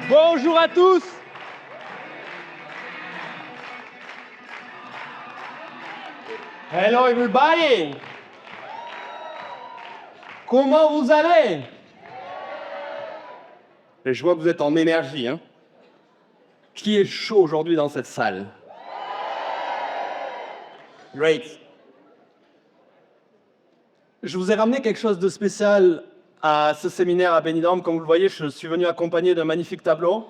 Bonjour à tous. Hello everybody. Comment vous allez? Et je vois que vous êtes en énergie, hein. Qui est chaud aujourd'hui dans cette salle? Great. Je vous ai ramené quelque chose de spécial à ce séminaire à Benidorm. Comme vous le voyez, je suis venu accompagné d'un magnifique tableau.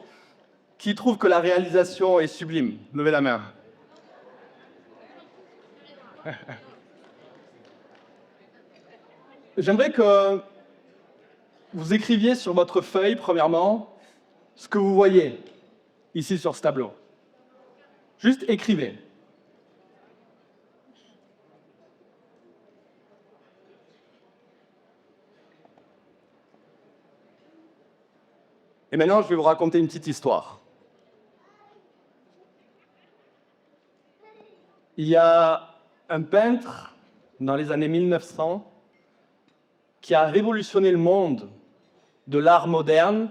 Qui trouve que la réalisation est sublime? Levez la main. J'aimerais que vous écriviez sur votre feuille, premièrement, ce que vous voyez ici sur ce tableau. Juste écrivez. Et maintenant, je vais vous raconter une petite histoire. Il y a un peintre dans les années 1900 qui a révolutionné le monde de l'art moderne.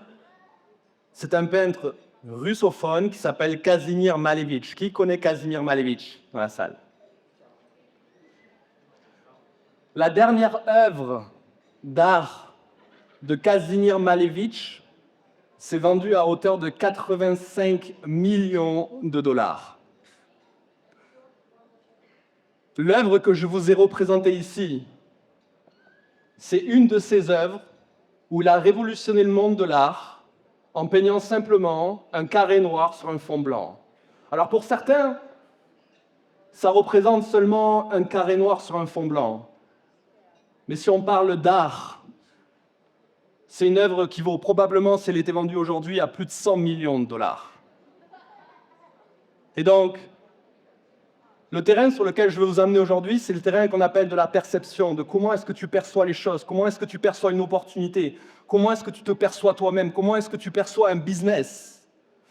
C'est un peintre russophone qui s'appelle Kazimir Malevich. Qui connaît Kazimir Malevich dans la salle? La dernière œuvre d'art de Kazimir Malevich s'est vendue à hauteur de 85 millions de dollars. L'œuvre que je vous ai représentée ici, c'est une de ces œuvres où il a révolutionné le monde de l'art en peignant simplement un carré noir sur un fond blanc. Alors pour certains, ça représente seulement un carré noir sur un fond blanc. Mais si on parle d'art, c'est une œuvre qui vaut probablement, si elle était vendue aujourd'hui, à plus de 100 millions de dollars. Et donc, le terrain sur lequel je veux vous amener aujourd'hui, c'est le terrain qu'on appelle de la perception, de comment est-ce que tu perçois les choses, comment est-ce que tu perçois une opportunité, comment est-ce que tu te perçois toi-même, comment est-ce que tu perçois un business.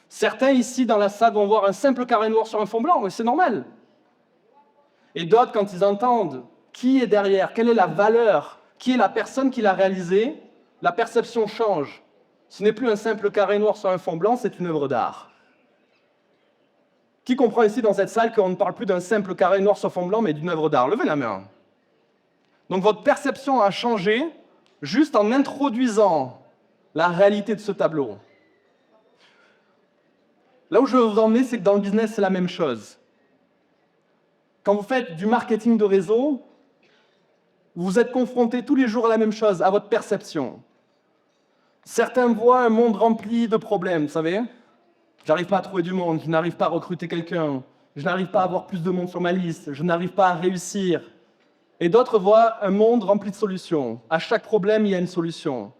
Certains ici dans la salle vont voir un simple carré noir sur un fond blanc, mais c'est normal. Et d'autres, quand ils entendent qui est derrière, quelle est la valeur, qui est la personne qui l'a réalisé, la perception change. Ce n'est plus un simple carré noir sur un fond blanc, c'est une œuvre d'art. Qui comprend ici dans cette salle qu'on ne parle plus d'un simple carré noir sur fond blanc, mais d'une œuvre d'art? Levez la main. Donc votre perception a changé juste en introduisant la réalité de ce tableau. Là où je veux vous emmener, c'est que dans le business, c'est la même chose. Quand vous faites du marketing de réseau, vous êtes confrontés tous les jours à la même chose, à votre perception. Certains voient un monde rempli de problèmes, vous savez. J'arrive pas à trouver du monde, je n'arrive pas à recruter quelqu'un, je n'arrive pas à avoir plus de monde sur ma liste, je n'arrive pas à réussir. Et d'autres voient un monde rempli de solutions. À chaque problème, il y a une solution.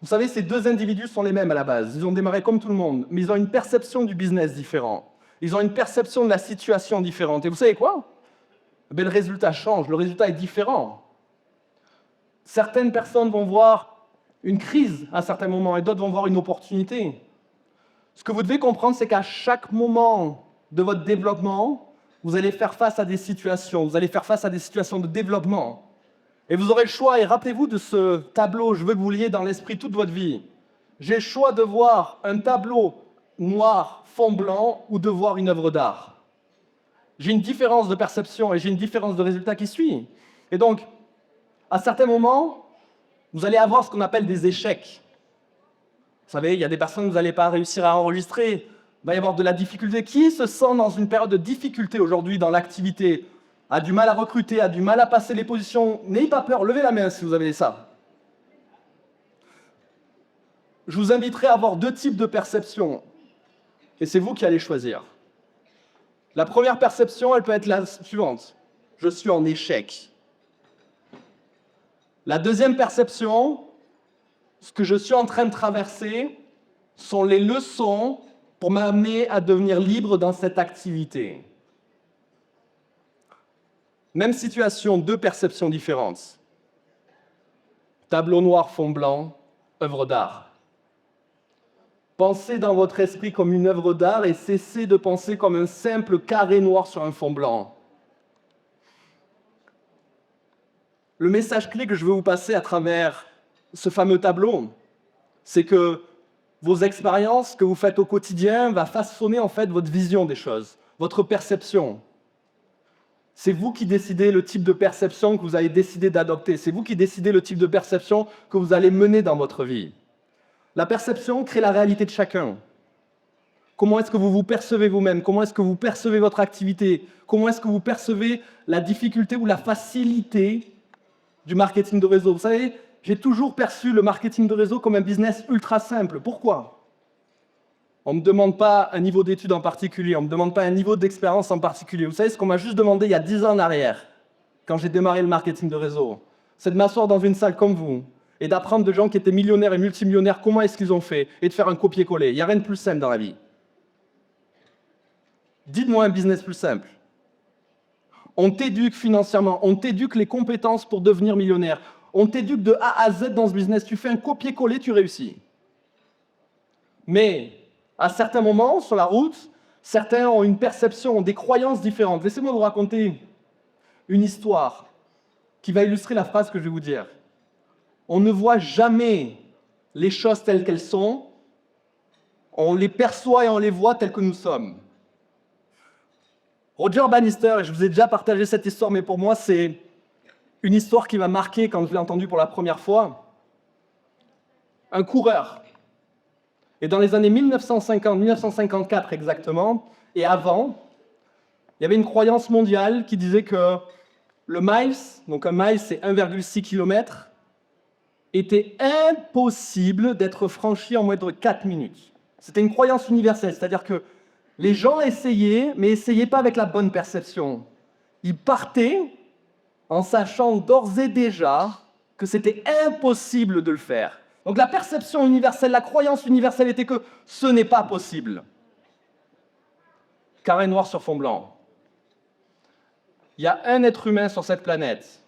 Vous savez, ces deux individus sont les mêmes à la base. Ils ont démarré comme tout le monde, mais ils ont une perception du business différente. Ils ont une perception de la situation différente. Et vous savez quoi? Le résultat change, le résultat est différent. Certaines personnes vont voir une crise à certains moments et d'autres vont voir une opportunité. Ce que vous devez comprendre, c'est qu'à chaque moment de votre développement, vous allez faire face à des situations, vous allez faire face à des situations de développement. Et vous aurez le choix, et rappelez-vous de ce tableau, je veux que vous l'ayez dans l'esprit toute votre vie. J'ai le choix de voir un tableau noir, fond blanc, ou de voir une œuvre d'art. J'ai une différence de perception et j'ai une différence de résultat qui suit. Et donc, à certains moments, vous allez avoir ce qu'on appelle des échecs. Vous savez, il y a des personnes que vous n'allez pas réussir à enregistrer. Il va y avoir de la difficulté. Qui se sent dans une période de difficulté aujourd'hui dans l'activité? A du mal à recruter, a du mal à passer les positions? N'ayez pas peur, levez la main si vous avez ça. Je vous inviterai à avoir deux types de perceptions. Et c'est vous qui allez choisir. La première perception, elle peut être la suivante. Je suis en échec. La deuxième perception, ce que je suis en train de traverser sont les leçons pour m'amener à devenir libre dans cette activité. Même situation, deux perceptions différentes. Tableau noir, fond blanc, œuvre d'art. Pensez dans votre esprit comme une œuvre d'art et cessez de penser comme un simple carré noir sur un fond blanc. Le message clé que je veux vous passer à travers ce fameux tableau, c'est que vos expériences que vous faites au quotidien va façonner en fait votre vision des choses, votre perception. C'est vous qui décidez le type de perception que vous allez décider d'adopter. C'est vous qui décidez le type de perception que vous allez mener dans votre vie. La perception crée la réalité de chacun. Comment est-ce que vous vous percevez vous-même? Comment est-ce que vous percevez votre activité? Comment est-ce que vous percevez la difficulté ou la facilité du marketing de réseau? Vous savez, j'ai toujours perçu le marketing de réseau comme un business ultra simple. Pourquoi? On ne me demande pas un niveau d'études en particulier, on ne me demande pas un niveau d'expérience en particulier. Vous savez ce qu'on m'a juste demandé il y a 10 ans en arrière, quand j'ai démarré le marketing de réseau? C'est de m'asseoir dans une salle comme vous et d'apprendre de gens qui étaient millionnaires et multimillionnaires comment est-ce qu'ils ont fait et de faire un copier-coller. Il n'y a rien de plus simple dans la vie. Dites-moi un business plus simple. On t'éduque financièrement, on t'éduque les compétences pour devenir millionnaire. On t'éduque de A à Z dans ce business. Tu fais un copier-coller, tu réussis. Mais à certains moments, sur la route, certains ont une perception, ont des croyances différentes. Laissez-moi vous raconter une histoire qui va illustrer la phrase que je vais vous dire. On ne voit jamais les choses telles qu'elles sont, on les perçoit et on les voit telles que nous sommes. Roger Bannister, et je vous ai déjà partagé cette histoire, mais pour moi, c'est une histoire qui m'a marqué quand je l'ai entendue pour la première fois. Un coureur. Et dans les années 1950, 1954 exactement, et avant, il y avait une croyance mondiale qui disait que le miles, donc un mile c'est 1,6 km, était impossible d'être franchi en moins de 4 minutes. C'était une croyance universelle, c'est-à-dire que les gens essayaient, mais essayaient pas avec la bonne perception. Ils partaient en sachant d'ores et déjà que c'était impossible de le faire. Donc la perception universelle, la croyance universelle était que ce n'est pas possible. Carré noir sur fond blanc. Il y a un être humain sur cette planète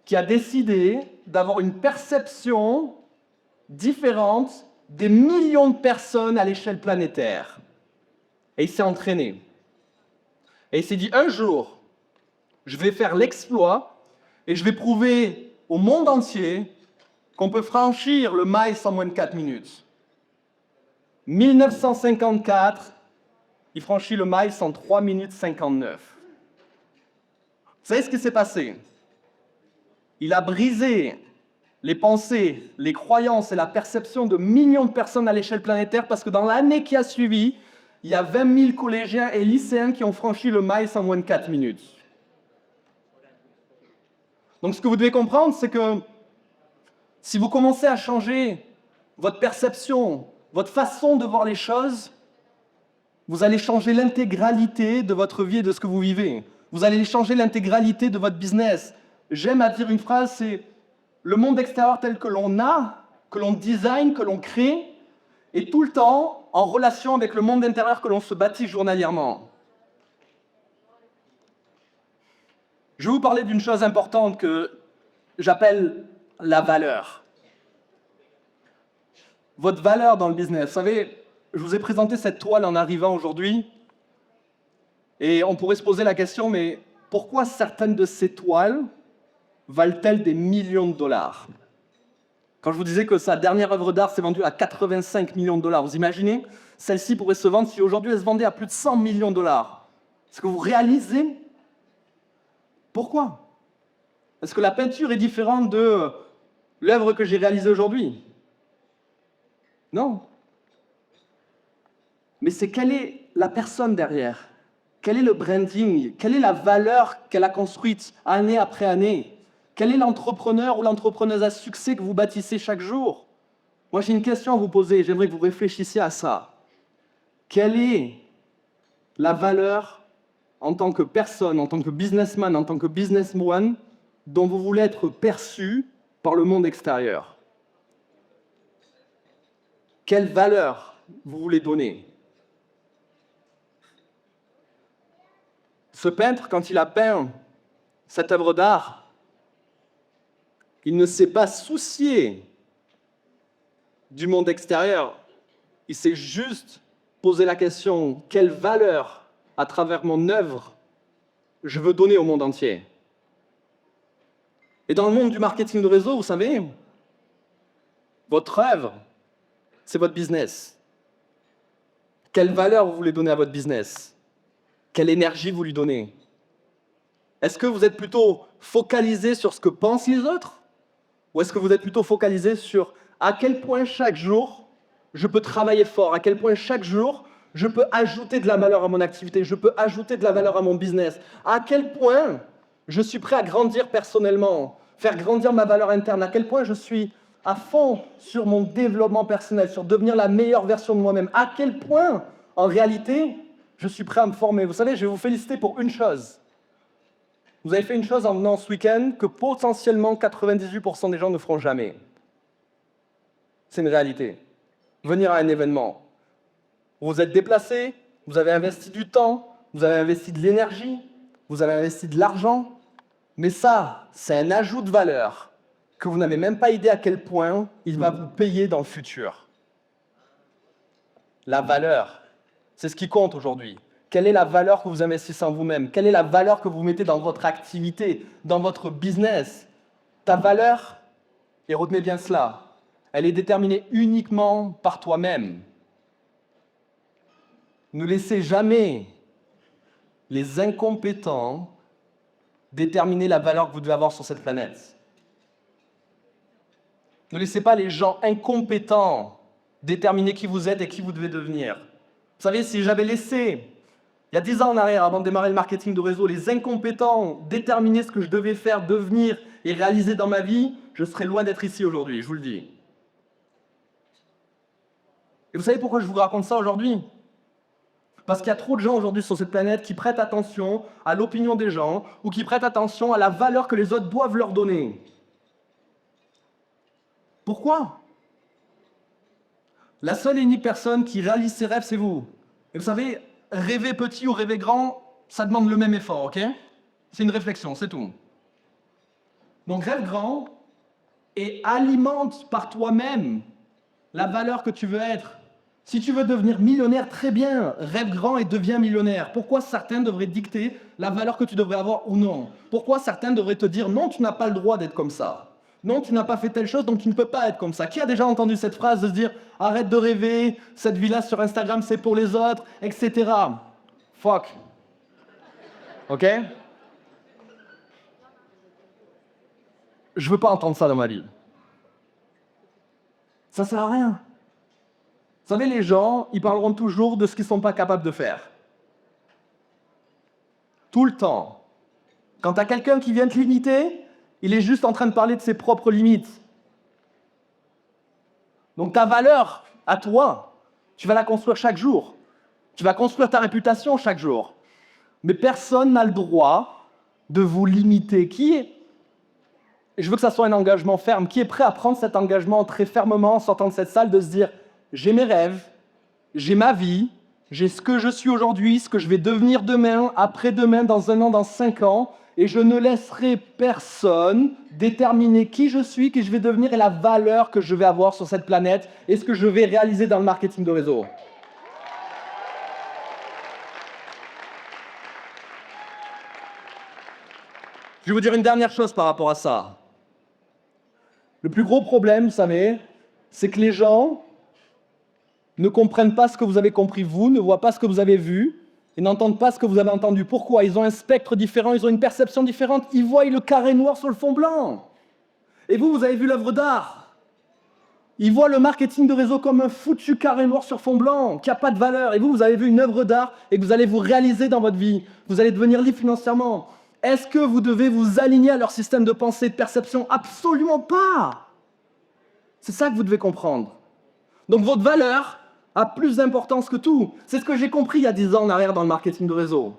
qui a décidé d'avoir une perception différente des millions de personnes à l'échelle planétaire. Et il s'est entraîné. Et il s'est dit, un jour, je vais faire l'exploit et je vais prouver au monde entier qu'on peut franchir le miles en moins de 4 minutes. 1954, il franchit le miles en 3 minutes 59. Vous savez ce qui s'est passé? Il a brisé les pensées, les croyances et la perception de millions de personnes à l'échelle planétaire parce que dans l'année qui a suivi, il y a 20 000 collégiens et lycéens qui ont franchi le miles en moins de 4 minutes. Donc ce que vous devez comprendre, c'est que si vous commencez à changer votre perception, votre façon de voir les choses, vous allez changer l'intégralité de votre vie et de ce que vous vivez. Vous allez changer l'intégralité de votre business. J'aime à dire une phrase, c'est le monde extérieur tel que l'on a, que l'on design, que l'on crée, est tout le temps en relation avec le monde intérieur que l'on se bâtit journalièrement. Je vais vous parler d'une chose importante que j'appelle la valeur. Votre valeur dans le business. Vous savez, je vous ai présenté cette toile en arrivant aujourd'hui, et on pourrait se poser la question, mais pourquoi certaines de ces toiles valent-elles des millions de dollars? Quand je vous disais que sa dernière œuvre d'art s'est vendue à 85 millions de dollars, vous imaginez? Celle-ci pourrait se vendre si aujourd'hui elle se vendait à plus de 100 millions de dollars. Est-ce que vous réalisez? Pourquoi? Est-ce que la peinture est différente de l'œuvre que j'ai réalisée aujourd'hui? Non. Mais c'est quelle est la personne derrière? Quel est le branding? Quelle est la valeur qu'elle a construite année après année? Quel est l'entrepreneur ou l'entrepreneuse à succès que vous bâtissez chaque jour? Moi, j'ai une question à vous poser, j'aimerais que vous réfléchissiez à ça. Quelle est la valeur en tant que personne, en tant que businessman, en tant que businesswoman, dont vous voulez être perçu par le monde extérieur? Quelle valeur vous voulez donner? Ce peintre, quand il a peint cette œuvre d'art, il ne s'est pas soucié du monde extérieur. il s'est juste posé la question, quelle valeur, à travers mon œuvre, je veux donner au monde entier. Et dans le monde du marketing de réseau, vous savez, votre œuvre, c'est votre business. Quelle valeur vous voulez donner à votre business? Quelle énergie vous lui donnez? Est-ce que vous êtes plutôt focalisé sur ce que pensent les autres? Ou est-ce que vous êtes plutôt focalisé sur à quel point chaque jour je peux travailler fort, à quel point chaque jour je peux ajouter de la valeur à mon activité, je peux ajouter de la valeur à mon business, à quel point je suis prêt à grandir personnellement, faire grandir ma valeur interne, à quel point je suis à fond sur mon développement personnel, sur devenir la meilleure version de moi-même, à quel point, en réalité, je suis prêt à me former. Vous savez, je vais vous féliciter pour une chose. Vous avez fait une chose en venant ce week-end que potentiellement 98% des gens ne feront jamais. C'est une réalité. Venir à un événement. Vous vous êtes déplacé, vous avez investi du temps, vous avez investi de l'énergie, vous avez investi de l'argent, mais ça, c'est un ajout de valeur que vous n'avez même pas idée à quel point il va vous payer dans le futur. La valeur, c'est ce qui compte aujourd'hui. Quelle est la valeur que vous investissez en vous-même? Quelle est la valeur que vous mettez dans votre activité, dans votre business? Ta valeur, et retenez bien cela, elle est déterminée uniquement par toi-même. Ne laissez jamais les incompétents déterminer la valeur que vous devez avoir sur cette planète. Ne laissez pas les gens incompétents déterminer qui vous êtes et qui vous devez devenir. Vous savez, si j'avais laissé, il y a 10 ans en arrière, avant de démarrer le marketing de réseau, les incompétents déterminer ce que je devais faire, devenir et réaliser dans ma vie, je serais loin d'être ici aujourd'hui, je vous le dis. Et vous savez pourquoi je vous raconte ça aujourd'hui? Parce qu'il y a trop de gens aujourd'hui sur cette planète qui prêtent attention à l'opinion des gens ou qui prêtent attention à la valeur que les autres doivent leur donner. Pourquoi? La seule et unique personne qui réalise ses rêves, c'est vous. Et vous savez, rêver petit ou rêver grand, ça demande le même effort, ok? C'est une réflexion, c'est tout. Donc rêve grand et alimente par toi-même la valeur que tu veux être. Si tu veux devenir millionnaire, très bien, rêve grand et deviens millionnaire. Pourquoi certains devraient dicter la valeur que tu devrais avoir ou non? Pourquoi certains devraient te dire non, tu n'as pas le droit d'être comme ça? Non, tu n'as pas fait telle chose, donc tu ne peux pas être comme ça. Qui a déjà entendu cette phrase de se dire arrête de rêver, cette vie-là sur Instagram c'est pour les autres, etc. Fuck. Ok? Je veux pas entendre ça dans ma vie. Ça sert à rien. Vous savez, les gens, ils parleront toujours de ce qu'ils ne sont pas capables de faire. Tout le temps. Quand tu as quelqu'un qui vient te limiter, il est juste en train de parler de ses propres limites. Donc ta valeur, à toi, tu vas la construire chaque jour. Tu vas construire ta réputation chaque jour. Mais personne n'a le droit de vous limiter. Et je veux que ça soit un engagement ferme. Qui est prêt à prendre cet engagement très fermement en sortant de cette salle, de se dire j'ai mes rêves, j'ai ma vie, j'ai ce que je suis aujourd'hui, ce que je vais devenir demain, après-demain, dans 1 an, dans 5 ans, et je ne laisserai personne déterminer qui je suis, qui je vais devenir et la valeur que je vais avoir sur cette planète et ce que je vais réaliser dans le marketing de réseau. Je vais vous dire une dernière chose par rapport à ça. Le plus gros problème, vous savez, c'est que les gens ne comprennent pas ce que vous avez compris vous, ne voient pas ce que vous avez vu, et n'entendent pas ce que vous avez entendu. Pourquoi? Ils ont un spectre différent, ils ont une perception différente, ils voient le carré noir sur le fond blanc. Et vous, vous avez vu l'œuvre d'art. Ils voient le marketing de réseau comme un foutu carré noir sur fond blanc, qui n'a pas de valeur. Et vous, vous avez vu une œuvre d'art et que vous allez vous réaliser dans votre vie. Vous allez devenir libre financièrement. Est-ce que vous devez vous aligner à leur système de pensée et de perception? Absolument pas. C'est ça que vous devez comprendre. Donc votre valeur a plus d'importance que tout. C'est ce que j'ai compris il y a 10 ans en arrière dans le marketing de réseau.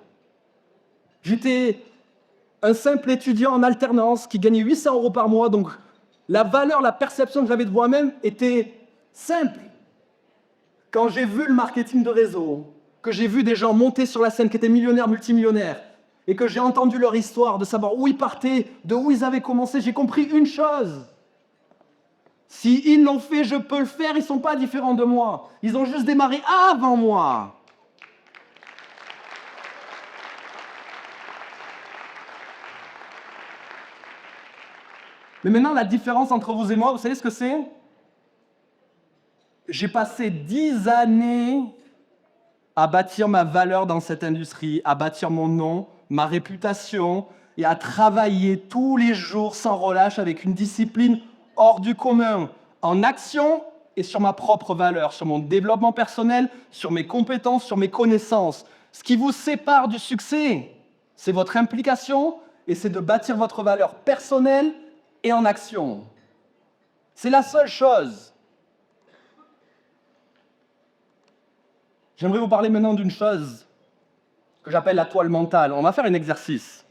J'étais un simple étudiant en alternance qui gagnait 800 € par mois, donc la valeur, la perception que j'avais de moi-même était simple. Quand j'ai vu le marketing de réseau, que j'ai vu des gens monter sur la scène qui étaient millionnaires, multimillionnaires, et que j'ai entendu leur histoire, de savoir où ils partaient, de où ils avaient commencé, j'ai compris une chose. Si ils l'ont fait, je peux le faire, ils ne sont pas différents de moi. Ils ont juste démarré avant moi. Mais maintenant, la différence entre vous et moi, vous savez ce que c'est? J'ai passé 10 années à bâtir ma valeur dans cette industrie, à bâtir mon nom, ma réputation, et à travailler tous les jours sans relâche avec une discipline hors du commun, en action et sur ma propre valeur, sur mon développement personnel, sur mes compétences, sur mes connaissances. Ce qui vous sépare du succès, c'est votre implication et c'est de bâtir votre valeur personnelle et en action. C'est la seule chose. J'aimerais vous parler maintenant d'une chose que j'appelle la toile mentale. On va faire un exercice.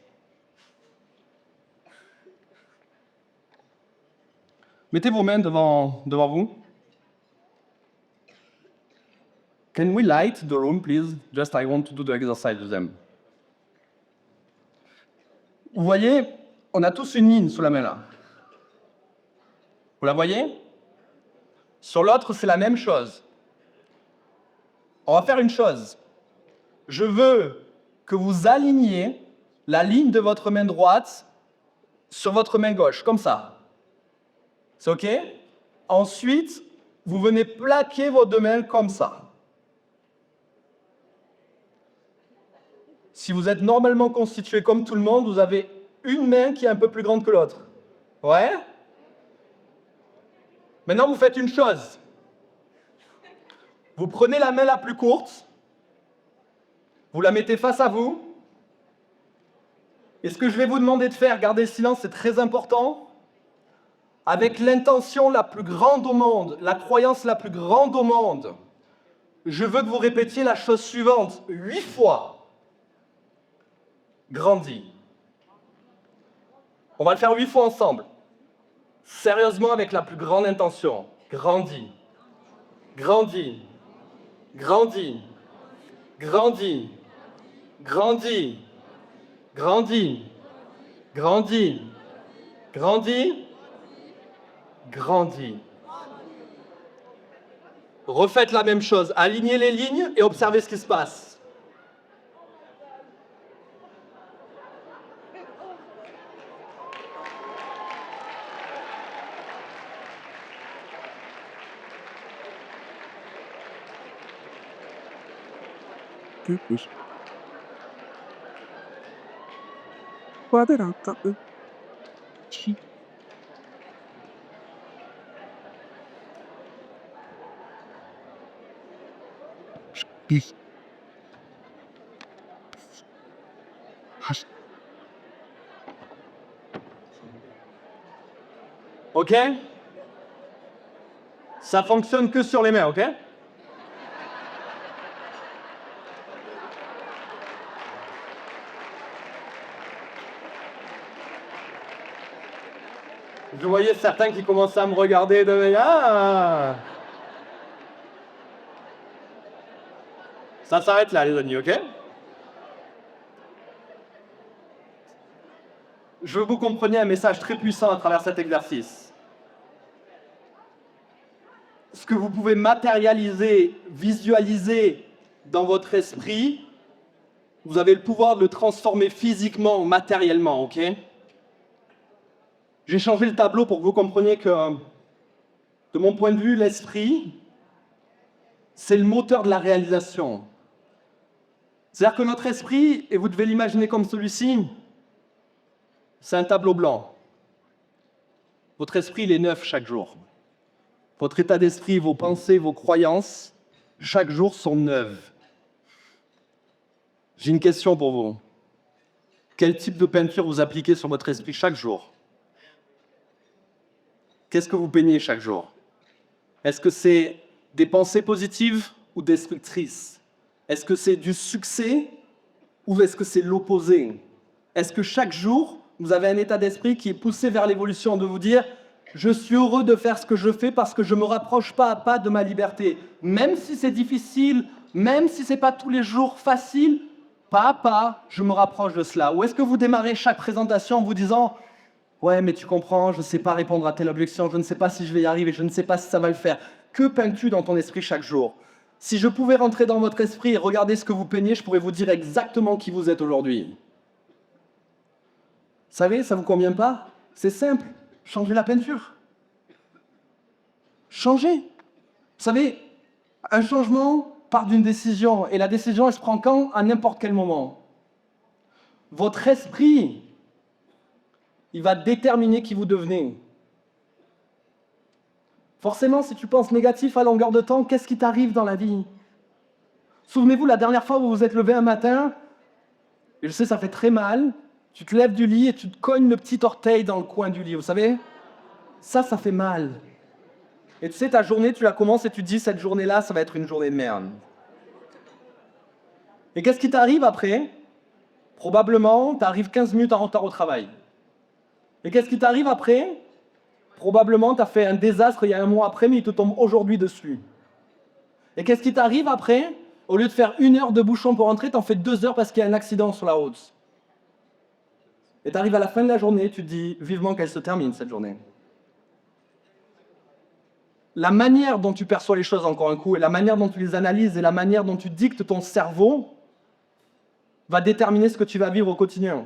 Mettez vos mains devant vous. Can we light the room, please? Just I want to do the exercise with them. Vous voyez, on a tous une ligne sous la main là. Vous la voyez? Sur l'autre, c'est la même chose. On va faire une chose. Je veux que vous aligniez la ligne de votre main droite sur votre main gauche, comme ça. C'est OK? Ensuite, vous venez plaquer vos deux mains comme ça. Si vous êtes normalement constitué comme tout le monde, vous avez une main qui est un peu plus grande que l'autre. Ouais? Maintenant, vous faites une chose. Vous prenez la main la plus courte, vous la mettez face à vous, et ce que je vais vous demander de faire, gardez le silence, c'est très important, avec l'intention la plus grande au monde, la croyance la plus grande au monde, je veux que vous répétiez la chose suivante 8 fois. Grandis. On va le faire 8 fois ensemble. Sérieusement, avec la plus grande intention. Grandis. Grandis. Grandis. Grandis. Grandis. Grandis. Grandis. Grandis. Grandis. Refaites la même chose. Alignez les lignes et observez ce qui se passe. OK? Ça fonctionne que sur les mains, OK? Je voyais certains qui commençaient à me regarder de manière... Ah! Ça s'arrête là, les amis, OK? Je veux que vous compreniez un message très puissant à travers cet exercice. Ce que vous pouvez matérialiser, visualiser dans votre esprit, vous avez le pouvoir de le transformer physiquement, matériellement, OK? J'ai changé le tableau pour que vous compreniez que, de mon point de vue, l'esprit, c'est le moteur de la réalisation. C'est-à-dire que notre esprit, et vous devez l'imaginer comme celui-ci, c'est un tableau blanc. Votre esprit, il est neuf chaque jour. Votre état d'esprit, vos pensées, vos croyances, chaque jour sont neuves. J'ai une question pour vous. Quel type de peinture vous appliquez sur votre esprit chaque jour? Qu'est-ce que vous peignez chaque jour? Est-ce que c'est des pensées positives ou destructrices? Est-ce que c'est du succès ou est-ce que c'est l'opposé? Est-ce que chaque jour, vous avez un état d'esprit qui est poussé vers l'évolution, de vous dire « Je suis heureux de faire ce que je fais parce que je me rapproche pas à pas de ma liberté. » Même si c'est difficile, même si c'est pas tous les jours facile, pas à pas, je me rapproche de cela. Ou est-ce que vous démarrez chaque présentation en vous disant Ouais, mais tu comprends, je ne sais pas répondre à telle objection, je ne sais pas si je vais y arriver, je ne sais pas si ça va le faire. Que peins-tu dans ton esprit chaque jour? Si je pouvais rentrer dans votre esprit et regarder ce que vous peignez, je pourrais vous dire exactement qui vous êtes aujourd'hui. Vous savez, ça ne vous convient pas? C'est simple, changez la peinture. Changez. Vous savez, un changement part d'une décision, et la décision, elle se prend quand? À n'importe quel moment. Votre esprit, il va déterminer qui vous devenez. Forcément, si tu penses négatif à longueur de temps, qu'est-ce qui t'arrive dans la vie? Souvenez-vous, la dernière fois où vous vous êtes levé un matin, et je sais, ça fait très mal, tu te lèves du lit et tu te cognes le petit orteil dans le coin du lit, vous savez? Ça fait mal. Et tu sais, ta journée, tu la commences et tu te dis, cette journée-là, ça va être une journée de merde. Et qu'est-ce qui t'arrive après? Probablement, tu arrives 15 minutes en retard au travail. Et qu'est-ce qui t'arrive après? Probablement, tu as fait un désastre il y a un mois après, mais il te tombe aujourd'hui dessus. Et qu'est-ce qui t'arrive après? Au lieu de faire 1 heure de bouchon pour rentrer, tu en fais 2 heures parce qu'il y a un accident sur la route. Et tu arrives à la fin de la journée, tu te dis vivement qu'elle se termine cette journée. La manière dont tu perçois les choses encore un coup, et la manière dont tu les analyses, et la manière dont tu dictes ton cerveau, va déterminer ce que tu vas vivre au quotidien.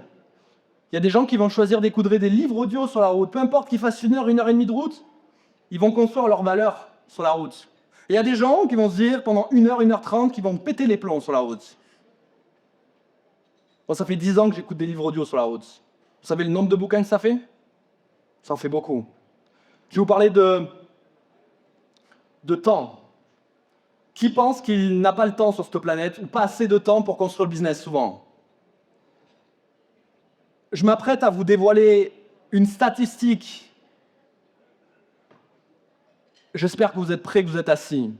Il y a des gens qui vont choisir d'écouter des livres audio sur la route. Peu importe qu'ils fassent 1 heure, 1 heure et demie de route, ils vont construire leurs valeurs sur la route. Et il y a des gens qui vont se dire pendant 1 heure, 1 heure 30, qu'ils vont péter les plombs sur la route. Moi, ça fait 10 ans que j'écoute des livres audio sur la route. Vous savez le nombre de bouquins que ça fait? Ça en fait beaucoup. Je vais vous parler de temps. Qui pense qu'il n'a pas le temps sur cette planète, ou pas assez de temps pour construire le business souvent? Je m'apprête à vous dévoiler une statistique. J'espère que vous êtes prêts, que vous êtes assis.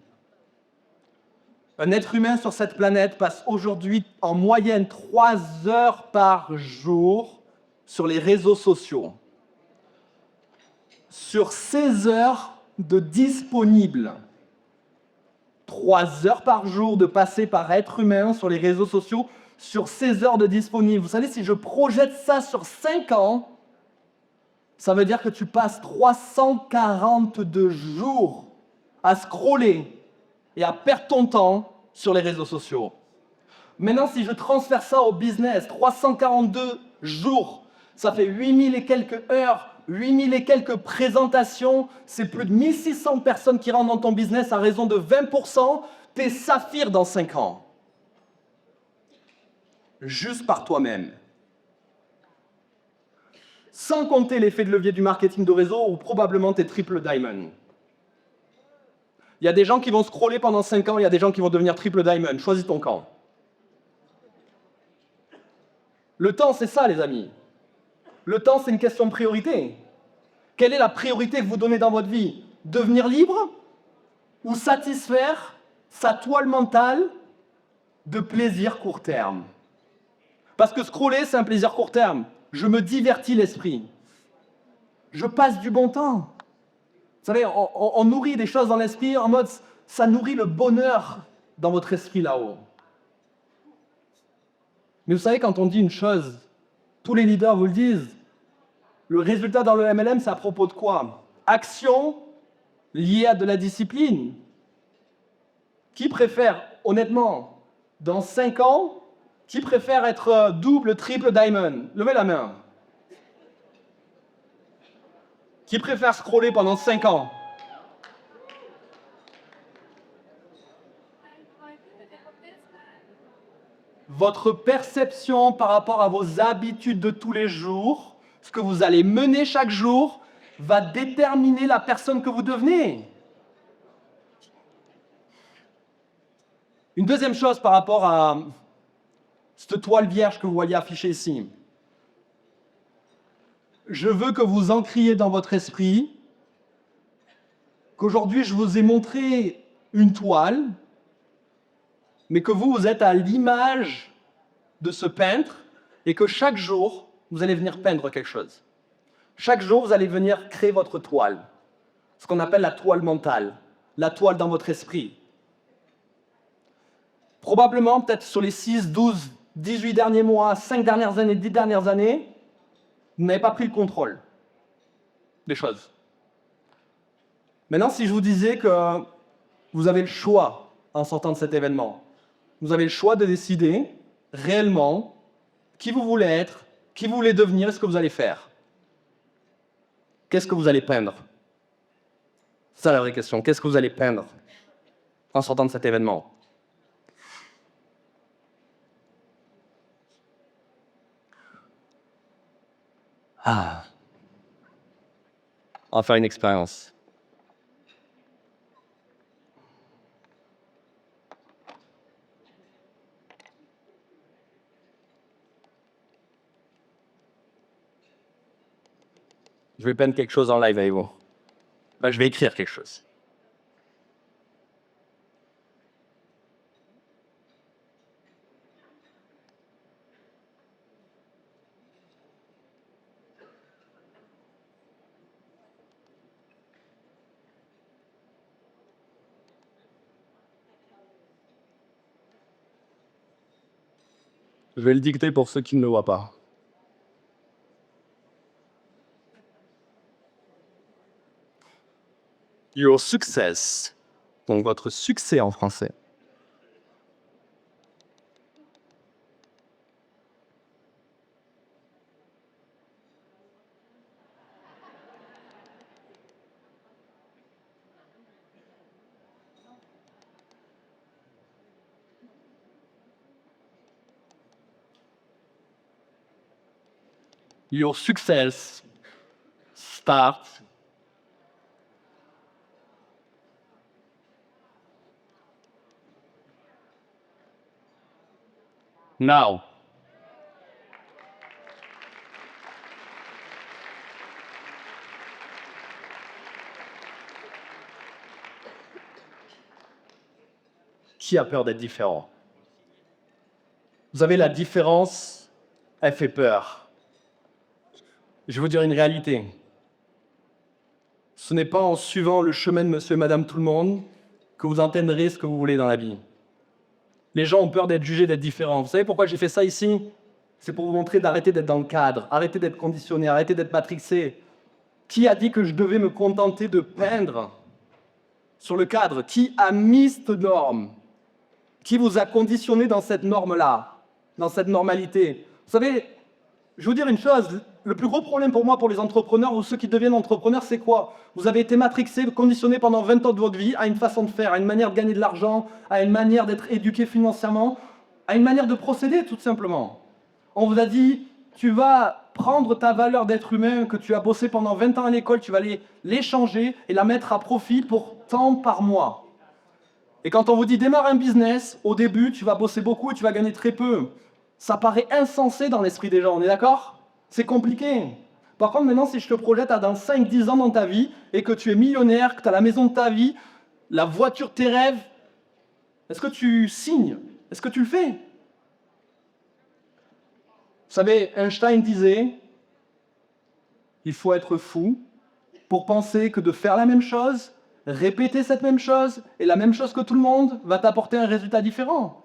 Un être humain sur cette planète passe aujourd'hui en moyenne 3 heures par jour sur les réseaux sociaux. Sur 16 heures de disponibles. 3 heures par jour de passer par être humain sur les réseaux sociaux, sur 16 heures de disponibles. Vous savez, si je projette ça sur 5 ans, ça veut dire que tu passes 342 jours à scroller et à perdre ton temps sur les réseaux sociaux. Maintenant, si je transfère ça au business, 342 jours, ça fait 8000 et quelques heures, 8000 et quelques présentations, c'est plus de 1600 personnes qui rentrent dans ton business à raison de 20%, t'es saphir dans 5 ans. Juste par toi-même. Sans compter l'effet de levier du marketing de réseau, ou probablement t'es triple diamond. Il y a des gens qui vont scroller pendant 5 ans, il y a des gens qui vont devenir triple diamond. Choisis ton camp. Le temps, c'est ça, les amis. Le temps, c'est une question de priorité. Quelle est la priorité que vous donnez dans votre vie? Devenir libre ou satisfaire sa toile mentale de plaisir court terme? Parce que scroller, c'est un plaisir court terme. Je me divertis l'esprit. Je passe du bon temps. Vous savez, on nourrit des choses dans l'esprit en mode, ça nourrit le bonheur dans votre esprit là-haut. Mais vous savez, quand on dit une chose, tous les leaders vous le disent, le résultat dans le MLM, c'est à propos de quoi? Action liée à de la discipline. Qui préfère, honnêtement, dans 5 ans, qui préfère être double, triple diamond? Levez la main. Qui préfère scroller pendant 5 ans? Votre perception par rapport à vos habitudes de tous les jours, ce que vous allez mener chaque jour, va déterminer la personne que vous devenez. Une deuxième chose par rapport à cette toile vierge que vous voyez affichée ici. Je veux que vous ancriez dans votre esprit qu'aujourd'hui, je vous ai montré une toile, mais que vous êtes à l'image de ce peintre et que chaque jour, vous allez venir peindre quelque chose. Chaque jour, vous allez venir créer votre toile, ce qu'on appelle la toile mentale, la toile dans votre esprit. Probablement, peut-être sur les 6, 12, 18 derniers mois, 5 dernières années, 10 dernières années, vous n'avez pas pris le contrôle. des choses. Maintenant, si je vous disais que vous avez le choix en sortant de cet événement, vous avez le choix de décider réellement qui vous voulez être, qui vous voulez devenir et ce que vous allez faire. Qu'est-ce que vous allez peindre? C'est ça la vraie question. Qu'est-ce que vous allez peindre en sortant de cet événement? Ah. On va faire une expérience. Je vais peindre quelque chose en live avec vous. Ben, je vais écrire quelque chose. Je vais le dicter pour ceux qui ne le voient pas. Your success, donc votre succès en français. Your success starts now. Qui a peur d'être différent? Vous savez, la différence, elle fait peur. Je vais vous dire une réalité. Ce n'est pas en suivant le chemin de monsieur et madame tout le monde que vous atteindrez ce que vous voulez dans la vie. Les gens ont peur d'être jugés, d'être différents. Vous savez pourquoi j'ai fait ça ici? C'est pour vous montrer d'arrêter d'être dans le cadre, arrêter d'être conditionné, arrêter d'être matrixé. Qui a dit que je devais me contenter de peindre sur le cadre? Qui a mis cette norme? Qui vous a conditionné dans cette norme-là, dans cette normalité? Vous savez, je vais vous dire une chose, le plus gros problème pour moi, pour les entrepreneurs ou ceux qui deviennent entrepreneurs, c'est quoi? Vous avez été matrixé, conditionné pendant 20 ans de votre vie à une façon de faire, à une manière de gagner de l'argent, à une manière d'être éduqué financièrement, à une manière de procéder, tout simplement. On vous a dit, tu vas prendre ta valeur d'être humain que tu as bossé pendant 20 ans à l'école, tu vas l'échanger et la mettre à profit pour tant par mois. Et quand on vous dit démarre un business, au début, tu vas bosser beaucoup et tu vas gagner très peu. Ça paraît insensé dans l'esprit des gens, on est d'accord? C'est compliqué. Par contre, maintenant, si je te projette à dans 5-10 ans dans ta vie et que tu es millionnaire, que tu as la maison de ta vie, la voiture de tes rêves, est-ce que tu signes? Est-ce que tu le fais? Vous savez, Einstein disait, il faut être fou pour penser que de faire la même chose, répéter cette même chose et la même chose que tout le monde va t'apporter un résultat différent.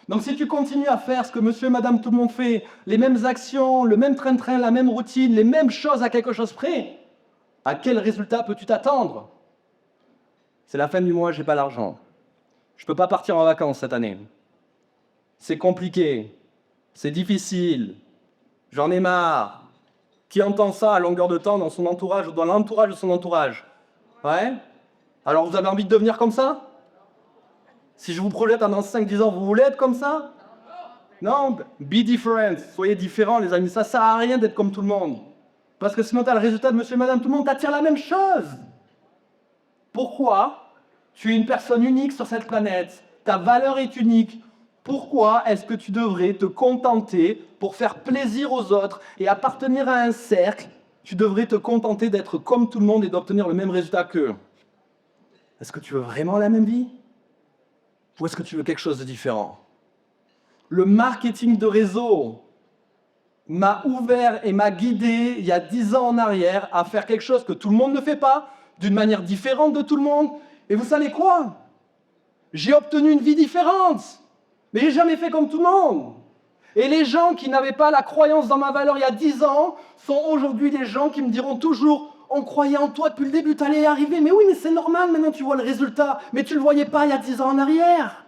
Donc si tu continues à faire ce que monsieur et madame tout le monde fait, les mêmes actions, le même train-train, la même routine, les mêmes choses à quelque chose près, à quel résultat peux-tu t'attendre? C'est la fin du mois, j'ai pas l'argent. Je peux pas partir en vacances cette année. C'est compliqué. C'est difficile. J'en ai marre. Qui entend ça à longueur de temps dans son entourage ou dans l'entourage de son entourage? Ouais? Alors vous avez envie de devenir comme ça? Si je vous projette dans 5-10 ans, vous voulez être comme ça? Non, be different, soyez différents les amis, ça sert à rien d'être comme tout le monde. Parce que sinon tu as le résultat de monsieur et madame tout le monde, t'attires la même chose. Pourquoi? Tu es une personne unique sur cette planète, ta valeur est unique. Pourquoi est-ce que tu devrais te contenter pour faire plaisir aux autres et appartenir à un cercle? Tu devrais te contenter d'être comme tout le monde et d'obtenir le même résultat qu'eux. Est-ce que tu veux vraiment la même vie? Ou est-ce que tu veux quelque chose de différent? Le marketing de réseau m'a ouvert et m'a guidé il y a 10 ans en arrière à faire quelque chose que tout le monde ne fait pas, d'une manière différente de tout le monde. Et vous savez quoi? J'ai obtenu une vie différente. Mais j'ai jamais fait comme tout le monde. Et les gens qui n'avaient pas la croyance dans ma valeur il y a 10 ans sont aujourd'hui des gens qui me diront toujours « On croyait en toi depuis le début, tu allais y arriver. Mais oui, mais c'est normal, maintenant tu vois le résultat. Mais tu ne le voyais pas il y a 10 ans en arrière. »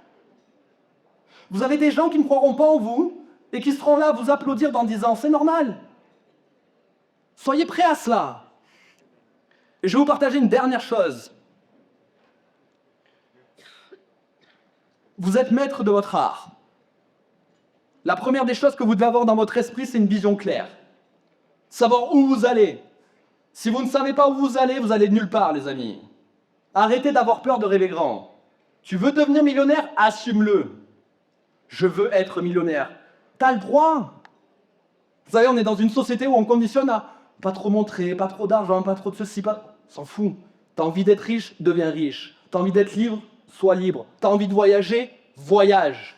Vous avez des gens qui ne croiront pas en vous et qui seront là à vous applaudir dans 10 ans. C'est normal. Soyez prêts à cela. Et je vais vous partager une dernière chose. Vous êtes maître de votre art. La première des choses que vous devez avoir dans votre esprit, c'est une vision claire. Savoir où vous allez. Si vous ne savez pas où vous allez nulle part, les amis. Arrêtez d'avoir peur de rêver grand. Tu veux devenir millionnaire? Assume-le. Je veux être millionnaire. T'as le droit. Vous savez, on est dans une société où on conditionne à pas trop montrer, pas trop d'argent, pas trop de ceci, pas... S'en fout. T'as envie d'être riche? Deviens riche. T'as envie d'être libre? Sois libre. T'as envie de voyager? Voyage.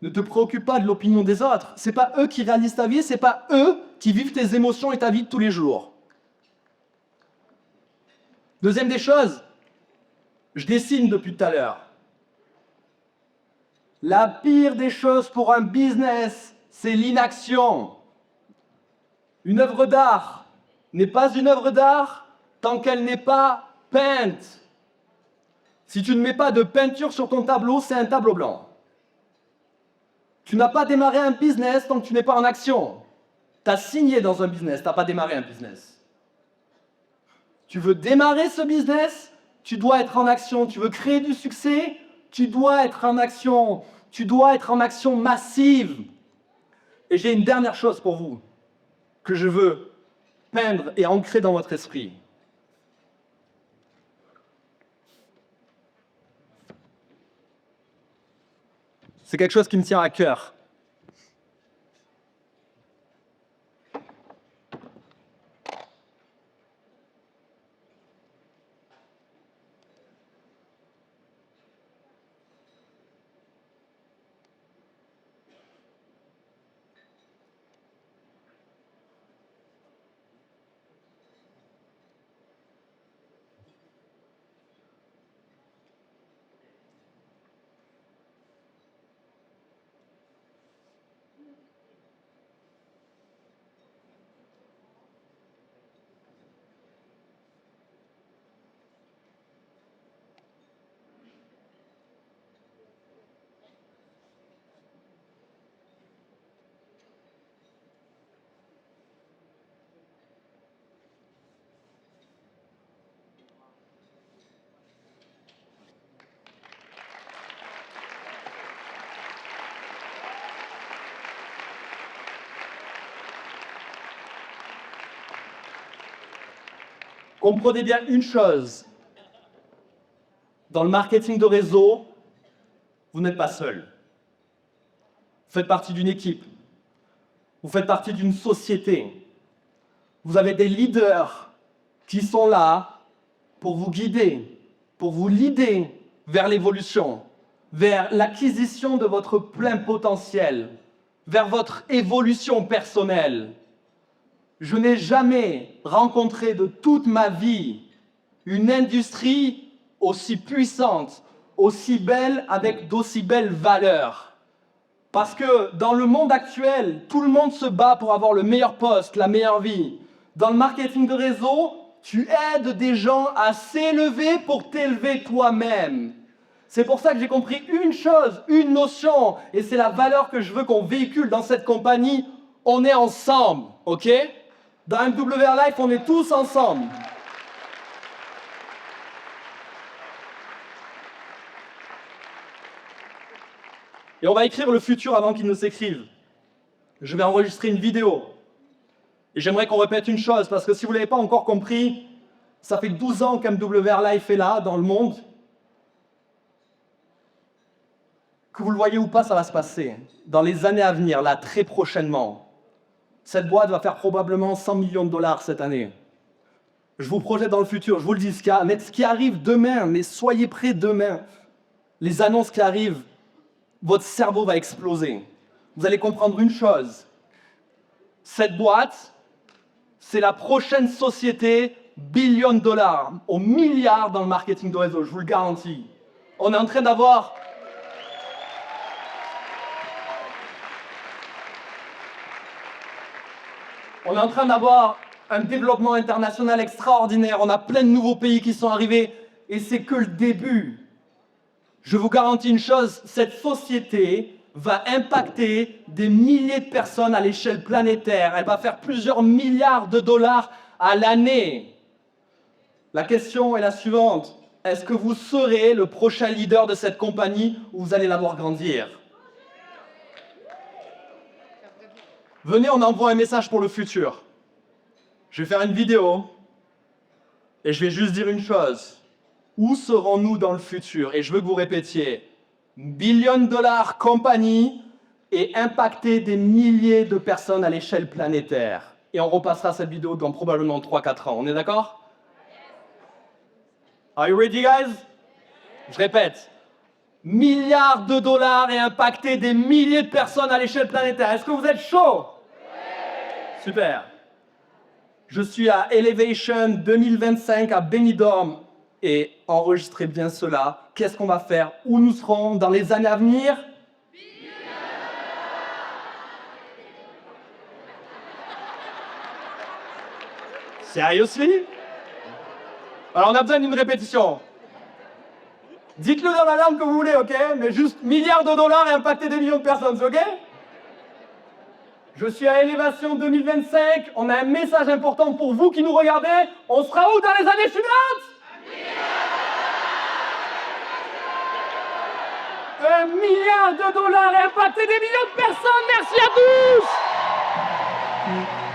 Ne te préoccupe pas de l'opinion des autres. C'est pas eux qui réalisent ta vie, c'est pas eux qui vivent tes émotions et ta vie de tous les jours. Deuxième des choses, je dessine depuis tout à l'heure. La pire des choses pour un business, c'est l'inaction. Une œuvre d'art n'est pas une œuvre d'art tant qu'elle n'est pas peinte. Si tu ne mets pas de peinture sur ton tableau, c'est un tableau blanc. Tu n'as pas démarré un business tant que tu n'es pas en action. Tu as signé dans un business, tu n'as pas démarré un business. Tu veux démarrer ce business, tu dois être en action. Tu veux créer du succès, tu dois être en action. Tu dois être en action massive. Et j'ai une dernière chose pour vous que je veux peindre et ancrer dans votre esprit. C'est quelque chose qui me tient à cœur. Comprenez bien une chose, dans le marketing de réseau, vous n'êtes pas seul. Vous faites partie d'une équipe, vous faites partie d'une société. Vous avez des leaders qui sont là pour vous guider, pour vous leader vers l'évolution, vers l'acquisition de votre plein potentiel, vers votre évolution personnelle. Je n'ai jamais rencontré de toute ma vie une industrie aussi puissante, aussi belle, avec d'aussi belles valeurs. Parce que dans le monde actuel, tout le monde se bat pour avoir le meilleur poste, la meilleure vie. Dans le marketing de réseau, tu aides des gens à s'élever pour t'élever toi-même. C'est pour ça que j'ai compris une chose, une notion, et c'est la valeur que je veux qu'on véhicule dans cette compagnie. On est ensemble, ok? Dans MWR Life, on est tous ensemble. Et on va écrire le futur avant qu'il ne s'écrive. Je vais enregistrer une vidéo. Et j'aimerais qu'on répète une chose, parce que si vous ne l'avez pas encore compris, ça fait 12 ans qu'MWR Life est là, dans le monde. Que vous le voyez ou pas, ça va se passer. Dans les années à venir, là, très prochainement. Cette boîte va faire probablement 100 millions de dollars cette année. Je vous projette dans le futur, je vous le dis, ce qui arrive demain, mais soyez prêts demain. Les annonces qui arrivent, votre cerveau va exploser. Vous allez comprendre une chose. Cette boîte, c'est la prochaine société billion de dollars, aux milliards dans le marketing de réseau, je vous le garantis. On est en train d'avoir... On est en train d'avoir un développement international extraordinaire. On a plein de nouveaux pays qui sont arrivés et c'est que le début. Je vous garantis une chose, cette société va impacter des milliers de personnes à l'échelle planétaire. Elle va faire plusieurs milliards de dollars à l'année. La question est la suivante. Est-ce que vous serez le prochain leader de cette compagnie ou vous allez la voir grandir? Venez, on envoie un message pour le futur. Je vais faire une vidéo et je vais juste dire une chose. Où serons-nous dans le futur? Et je veux que vous répétiez. Billion dollars compagnie et impacter des milliers de personnes à l'échelle planétaire. Et on repassera cette vidéo dans probablement 3-4 ans. On est d'accord? Are you ready, guys? Je répète. Milliards de dollars et impacter des milliers de personnes à l'échelle planétaire. Est-ce que vous êtes chaud? Super. Je suis à Elevation 2025 à Benidorm et enregistrez bien cela. Qu'est-ce qu'on va faire? Où nous serons dans les années à venir? Seriously? Alors on a besoin d'une répétition. Dites-le dans la langue que vous voulez, ok? Mais juste milliards de dollars et impacter des millions de personnes, ok? Je suis à Elevation 2025. On a un message important pour vous qui nous regardez. On sera où dans les années suivantes? 1 milliard de dollars et impacter des millions de personnes. Merci à tous.